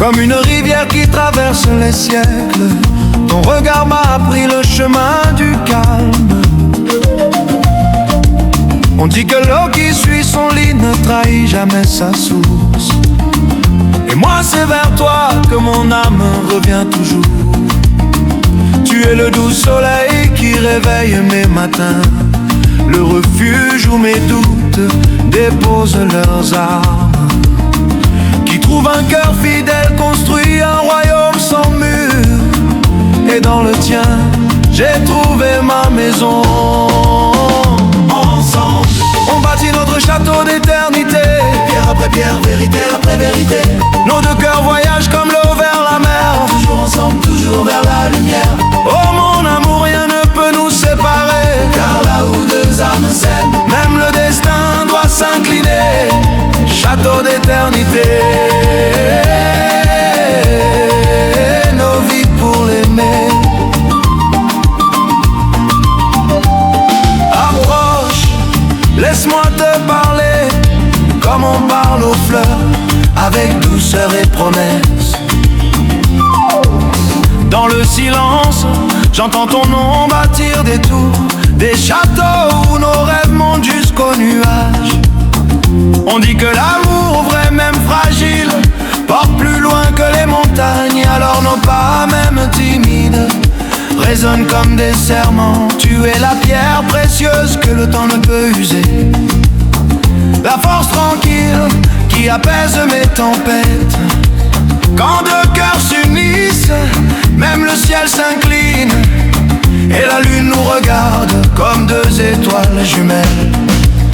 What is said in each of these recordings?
Comme une rivière qui traverse les siècles, ton regard m'a appris le chemin du calme. On dit que l'eau qui suit son lit ne trahit jamais sa source. Et moi c'est vers toi que mon âme revient toujours. Tu es le doux soleil qui réveille mes matins, le refuge où mes doutes déposent leurs armes, qui trouve un cœur fidèle, construit un royaume sans mur. Et dans le tien, j'ai trouvé ma maison. Ensemble, on bâtit notre château d'éternité, pierre après pierre, vérité après vérité. Nos deux cœurs voyagent comme l'eau vers la mer, toujours ensemble, toujours vers la lumière. Oh mon amour, rien ne peut nous séparer, car là où deux âmes s'aiment, même le destin doit s'incliner. Château d'éternité, nos vies pour l'aimer. Approche, laisse-moi te parler comme on parle aux fleurs, avec douceur et promesse. Dans le silence, j'entends ton nom bâtir des tours, des châteaux où nos rêves montent jusqu'aux nuages. On dit que l'amour vrai, même fragile, porte plus loin que les montagnes. Alors nos pas, même timides, résonnent comme des serments. Tu es la pierre précieuse que le temps ne peut user, la force tranquille qui apaise mes tempêtes. Quand deux cœurs s'unissent, même le ciel s'incline, et la lune nous regarde comme deux étoiles jumelles.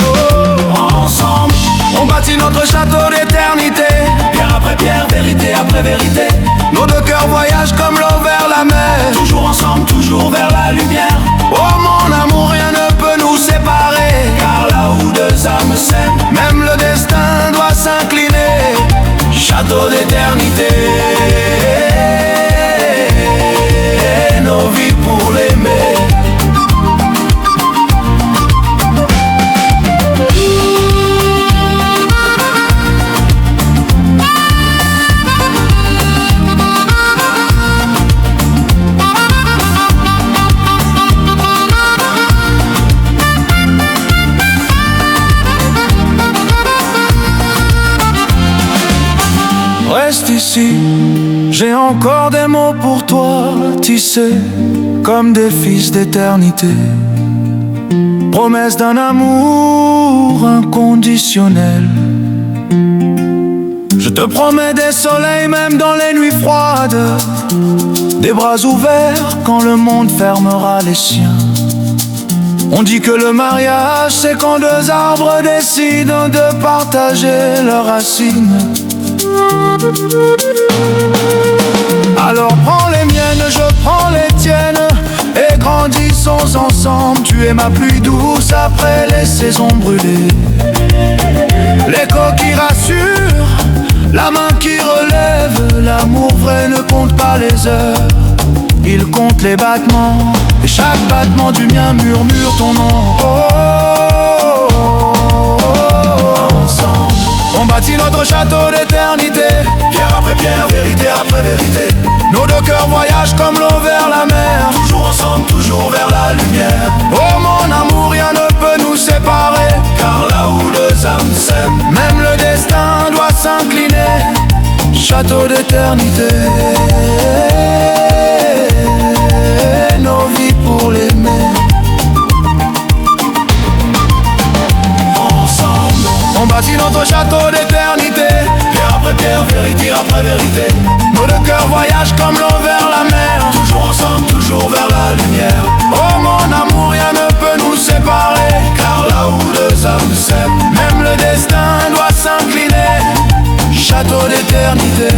Oh, ensemble, on bâtit notre château d'éternité, pierre après pierre, vérité après vérité. Nos deux cœurs voyagent comme l'eau vers la mer, toujours ensemble, toujours vers la lumière. Oh mon amour, rien ne peut nous séparer, car là où deux âmes s'aiment, même le destin doit s'incliner. Château d'éternité, nos vies pour l'aimer. Reste ici, j'ai encore des mots pour toi, tissés comme des fils d'éternité. Promesse d'un amour inconditionnel. Je te promets des soleils même dans les nuits froides, des bras ouverts quand le monde fermera les siens. On dit que le mariage c'est quand deux arbres décident de partager leurs racines. Alors prends les miennes, je prends les tiennes, et grandissons ensemble. Tu es ma pluie douce après les saisons brûlées, l'écho qui rassure, la main qui relève. L'amour vrai ne compte pas les heures, il compte les battements, et chaque battement du mien murmure ton nom. Oh, oh, oh, oh. Ensemble, on bâtit notre château d'éternité, pierre après pierre, vérité après vérité. Nos deux cœurs voyagent comme l'eau vers la mer, toujours ensemble, toujours vers la lumière. Oh mon amour, rien ne peut nous séparer, car là où deux âmes s'aiment, même le destin doit s'incliner. Château d'éternité, nos vies pour l'aimer. Ensemble, on bâtit notre château d'éternité, pierre après pierre, vérité après vérité. Nos deux cœurs voyagent comme l'eau vers la mer, toujours ensemble, toujours vers la lumière. Oh mon amour, rien ne peut nous séparer, car là où deux âmes s'aiment, même le destin doit s'incliner. Château d'éternité.